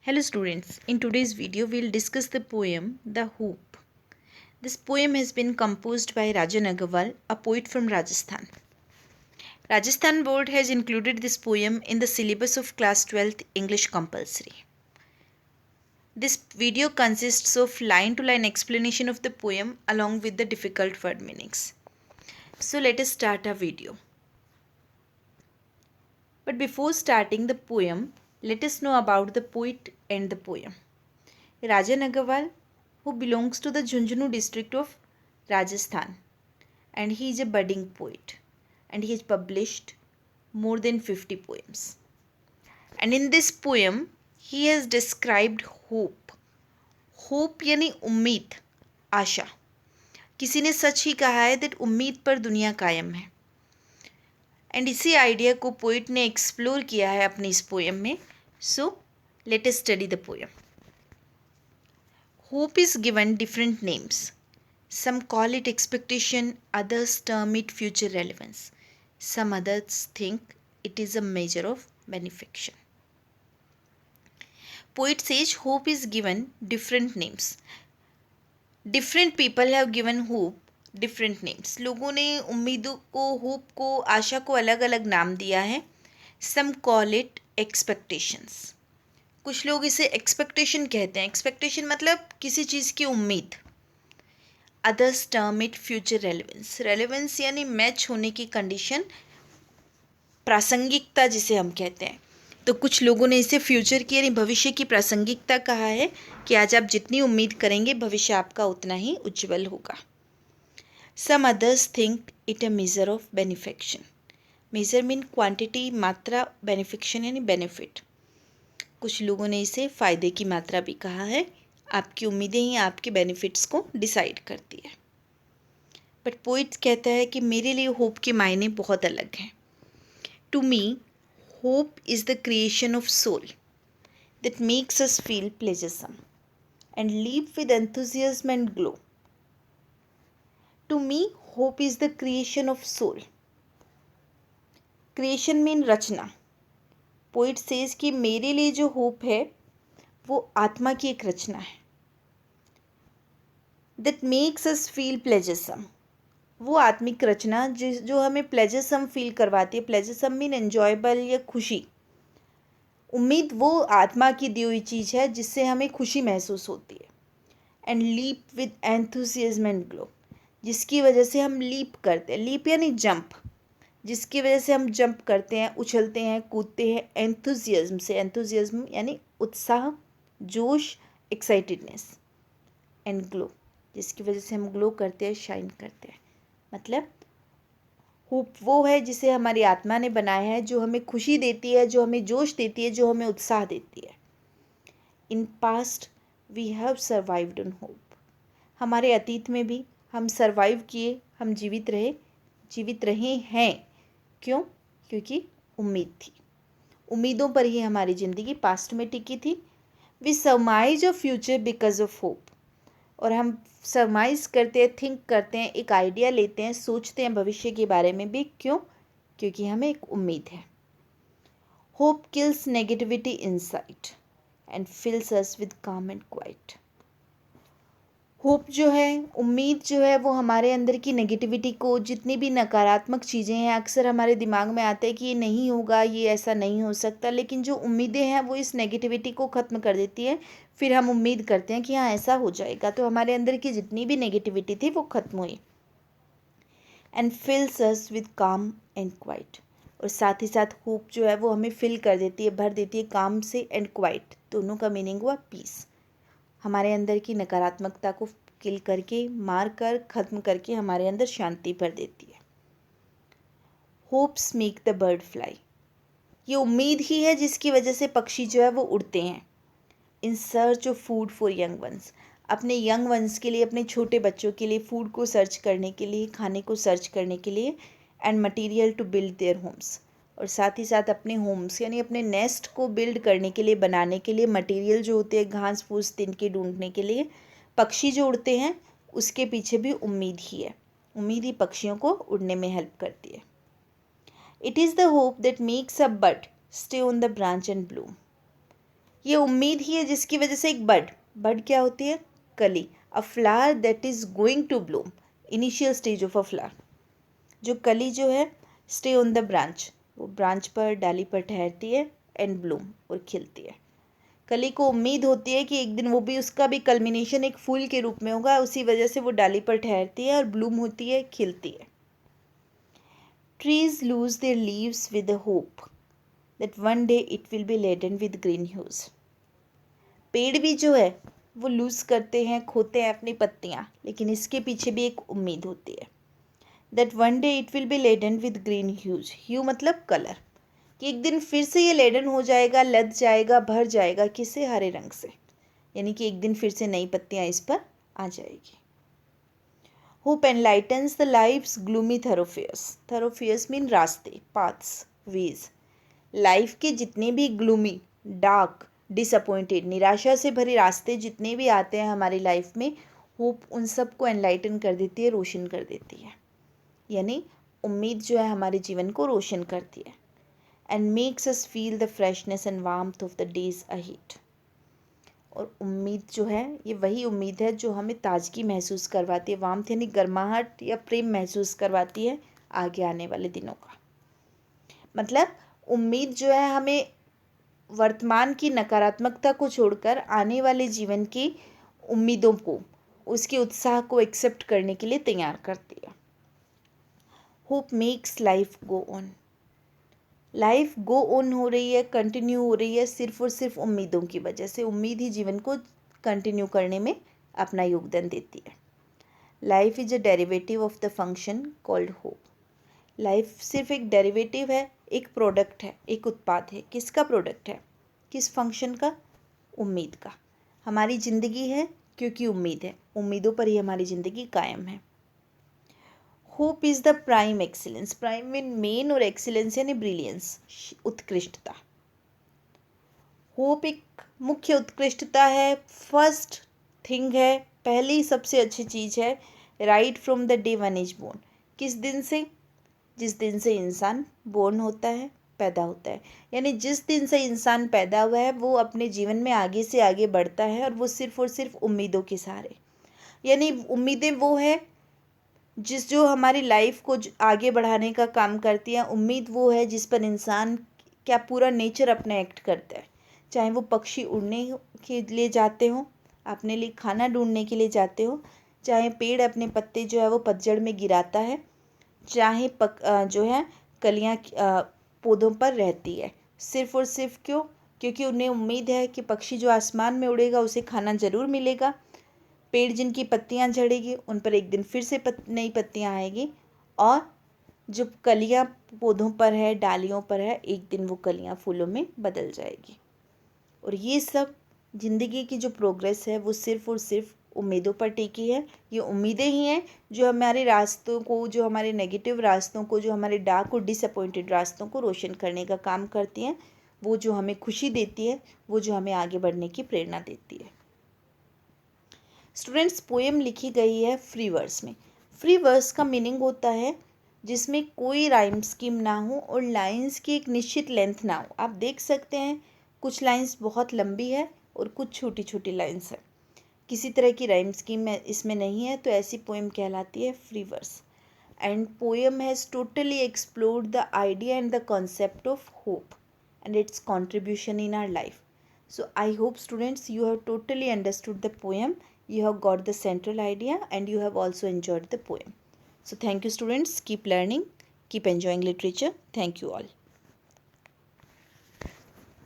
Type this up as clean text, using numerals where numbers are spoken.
Hello students, in today's video we'll discuss the poem The Hoop. This poem has been composed by Rajan Agarwal, a poet from Rajasthan. Rajasthan board has included this poem in the syllabus of class 12th English compulsory. This video consists of line to line explanation of the poem along with the difficult word meanings. So let us start our video. But before starting the poem, let us know about the poet and the poem. Rajan Agarwal, who belongs to the Jhunjhunu district of Rajasthan, and he is a budding poet, and he has published more than 50 poems. And in this poem, he has described hope. Hope यानी उम्मीद, आशा. किसी ने सच ही कहा है that उम्मीद पर दुनिया कायम है. एंड इसी आइडिया को पोइट ने एक्सप्लोर किया है अपनी इस पोएम में. So let us study the poem. Hope is given different names. Some call it expectation, others term it future relevance. Some others think it is a measure of benefaction. Poet says hope is given different names. Different people have given hope different names. लोगों ने उम्मीदों को, hope को, आशा को अलग अलग नाम दिया है. Some call it expectations. कुछ लोग इसे एक्सपेक्टेशन कहते हैं. एक्सपेक्टेशन मतलब किसी चीज़ की उम्मीद. Others term it future relevance. Relevance यानी मैच होने की कंडीशन, प्रासंगिकता जिसे हम कहते हैं. तो कुछ लोगों ने इसे फ्यूचर की यानी भविष्य की प्रासंगिकता कहा है कि आज आप जितनी उम्मीद करेंगे भविष्य आपका उतना ही उज्जवल होगा. Some others think it a major of benefication. Major mean quantity, मात्रा, बेनिफिक्शन यानी बेनिफिट. कुछ लोगों ने इसे फ़ायदे की मात्रा भी कहा है. आपकी उम्मीदें ही आपके बेनिफिट्स को डिसाइड करती है. बट पोइट कहता है कि मेरे लिए होप के मायने बहुत अलग हैं. To me hope is the creation of soul that makes us feel pleasuresome and live with enthusiasm and glow. To me hope is the creation of soul. Creation mean रचना. पोइट सेज कि मेरे लिए जो hope है वो आत्मा की एक रचना है. That makes us feel pleasuresome. वो आत्मिक रचना जो हमें प्लेजरसम फील करवाती है. प्लेजरसम मीन एन्जॉयबल या खुशी. उम्मीद वो आत्मा की दी हुई चीज़ है जिससे हमें खुशी महसूस होती है. And leap with enthusiasm and glow. जिसकी वजह से हम लीप करते हैं. लीप यानी जंप. जिसकी वजह से हम जंप करते हैं, उछलते हैं, कूदते हैं. एंथुसियाज्म से, एंथुसियाज्म यानी उत्साह, जोश, एक्साइटेडनेस. एंड ग्लो, जिसकी वजह से हम ग्लो करते हैं, शाइन करते हैं. मतलब होप वो है जिसे हमारी आत्मा ने बनाया है, जो हमें खुशी देती है, जो हमें जोश देती है, जो हमें उत्साह देती है. In past we have survived on hope. हमारे अतीत में भी हम सर्वाइव किए, हम जीवित रहे हैं. क्यों? क्योंकि उम्मीद थी. उम्मीदों पर ही हमारी ज़िंदगी पास्ट में टिकी थी. We surmise a future because of hope. और हम सरमाइज करते हैं, थिंक करते हैं, एक आइडिया लेते हैं, सोचते हैं भविष्य के बारे में भी. क्यों? क्योंकि हमें एक उम्मीद है. Hope kills negativity inside and fills us with calm and quiet. Hope जो है, उम्मीद जो है, वो हमारे अंदर की नेगेटिविटी को, जितनी भी नकारात्मक चीज़ें हैं, अक्सर हमारे दिमाग में आते हैं कि ये नहीं होगा, ये ऐसा नहीं हो सकता. लेकिन जो उम्मीदें हैं वो इस नेगेटिविटी को ख़त्म कर देती है. फिर हम उम्मीद करते हैं कि हाँ ऐसा हो जाएगा. तो हमारे अंदर की जितनी भी नेगेटिविटी थी वो ख़त्म हुई. And fills us with calm and quite. और साथ ही साथ होप जो है वो हमें फिल कर देती है, भर देती है काम से. एंड क्वाइट, दोनों का मीनिंग हुआ पीस. हमारे अंदर की नकारात्मकता को किल करके, मार कर, ख़त्म करके हमारे अंदर शांति भर देती है. Hopes make the bird fly. ये उम्मीद ही है जिसकी वजह से पक्षी जो है वो उड़ते हैं. In search of food for young ones. अपने यंग वंस के लिए, अपने छोटे बच्चों के लिए फूड को सर्च करने के लिए, खाने को सर्च करने के लिए. And material to build their homes. और साथ ही साथ अपने होम्स यानी अपने नेस्ट को बिल्ड करने के लिए, बनाने के लिए मटेरियल जो होते हैं, घास फूस, तिनके ढूंढने के लिए. पक्षी जो उड़ते हैं उसके पीछे भी उम्मीद ही है. उम्मीद ही पक्षियों को उड़ने में हेल्प करती है. It is the hope that makes a bird stay on the branch and Bloom. ये उम्मीद ही है जिसकी वजह से एक बड क्या होती है? कली। A flower that is going to bloom, initial stage of a flower. जो कली जो है स्टे ऑन द ब्रांच, वो ब्रांच पर डाली पर ठहरती है एंड ब्लूम, और खिलती है। कली को उम्मीद होती है कि एक दिन वो भी, उसका भी कल्मिनेशन एक फूल के रूप में होगा, उसी वजह से वो डाली पर ठहरती है और ब्लूम होती है, खिलती है। Trees lose their leaves with hope that one day it will be laden with green hues. पेड़ भी जो है वो लूज करते हैं, खोते हैं अपनी पत्तियां, लेकिन इसके पीछे भी एक उम्मीद होती है। That one day it will be laden with green hues, hue मतलब कलर, कि एक दिन फिर से ये लेडन हो जाएगा, लद जाएगा, भर जाएगा, किससे? हरे रंग से, यानी कि एक दिन फिर से नई पत्तियां इस पर आ जाएगी। Hope enlightens the life's gloomy thoroughfares. Thoroughfares mean रास्ते, पाथ्स, वेज। लाइफ के जितने भी ग्लूमी, डार्क, डिसअपॉइंटेड, निराशा से भरे रास्ते जितने भी आते हैं हमारी लाइफ में, होप उन सब को एनलाइटन कर देती है, रोशन कर देती है। यानी उम्मीद जो है हमारे जीवन को रोशन करती है। And makes us feel the freshness and warmth of the days ahead. और उम्मीद जो है ये वही उम्मीद है जो हमें ताजगी महसूस करवाती है, वार्मथ यानी गर्माहट या प्रेम महसूस करवाती है आगे आने वाले दिनों का। मतलब उम्मीद जो है हमें वर्तमान की नकारात्मकता को छोड़कर आने वाले जीवन की उम्मीदों को, उसके उत्साह को एक्सेप्ट करने के लिए तैयार करती है। Hope makes life go on. Life go on हो रही है, कंटिन्यू हो रही है सिर्फ और सिर्फ उम्मीदों की वजह से। उम्मीद ही जीवन को कंटिन्यू करने में अपना योगदान देती है। Life is a derivative of the function called hope. Life सिर्फ एक डेरिवेटिव है, एक प्रोडक्ट है, एक उत्पाद है। किसका प्रोडक्ट है? किस फंक्शन का? उम्मीद का। हमारी ज़िंदगी है क्योंकि उम्मीद है, उम्मीदों पर ही हमारी ज़िंदगी कायम है। Hope is the prime excellence. Prime mean main, और एक्सीलेंस यानी ब्रिलियंस, उत्कृष्टता। होप एक मुख्य उत्कृष्टता है, फर्स्ट थिंग है, पहली सबसे अच्छी चीज़ है, right from the day one is born. किस दिन से? जिस दिन से इंसान बोर्न होता है, पैदा होता है। यानी जिस दिन से इंसान पैदा हुआ है वो अपने जीवन में आगे से आगे बढ़ता है, और वो सिर्फ और सिर्फ उम्मीदों के सहारे। यानी उम्मीदें वो है जो हमारी लाइफ को आगे बढ़ाने का काम करती है। उम्मीद वो है जिस पर इंसान क्या पूरा नेचर अपने एक्ट करता है। चाहे वो पक्षी उड़ने के लिए जाते हों, अपने लिए खाना ढूंढने के लिए जाते हो, चाहे पेड़ अपने पत्ते जो है वो पतझड़ में गिराता है, चाहे जो है कलियां पौधों पर रहती है। सिर्फ और सिर्फ क्यों? क्योंकि उन्हें उम्मीद है कि पक्षी जो आसमान में उड़ेगा उसे खाना ज़रूर मिलेगा। पेड़ जिनकी पत्तियां झड़ेगी उन पर एक दिन फिर से नई पत्तियां आएगी, और जो कलियां पौधों पर है, डालियों पर है, एक दिन वो कलियां फूलों में बदल जाएगी। और ये सब ज़िंदगी की जो प्रोग्रेस है वो सिर्फ और सिर्फ उम्मीदों पर टिकी है। ये उम्मीदें ही हैं जो हमारे रास्तों को, जो हमारे नेगेटिव रास्तों को, जो हमारे डार्क और डिसअपॉइंटेड रास्तों को रोशन करने का काम करती हैं। वो जो हमें खुशी देती है, वो जो हमें आगे बढ़ने की प्रेरणा देती है। स्टूडेंट्स, पोएम लिखी गई है फ्री वर्स में। फ्री वर्स का मीनिंग होता है जिसमें कोई राइम स्कीम ना हो और लाइंस की एक निश्चित लेंथ ना हो। आप देख सकते हैं कुछ लाइंस बहुत लंबी है और कुछ छोटी छोटी लाइंस है, किसी तरह की राइम स्कीम में इसमें नहीं है, तो ऐसी पोएम कहलाती है free verse. And poem has totally explored the idea and the concept of hope and its contribution in our life. So I hope students you have totally understood the poem, you have got the central idea, and you have also enjoyed the poem. So thank you students, keep learning, keep enjoying literature. Thank you all.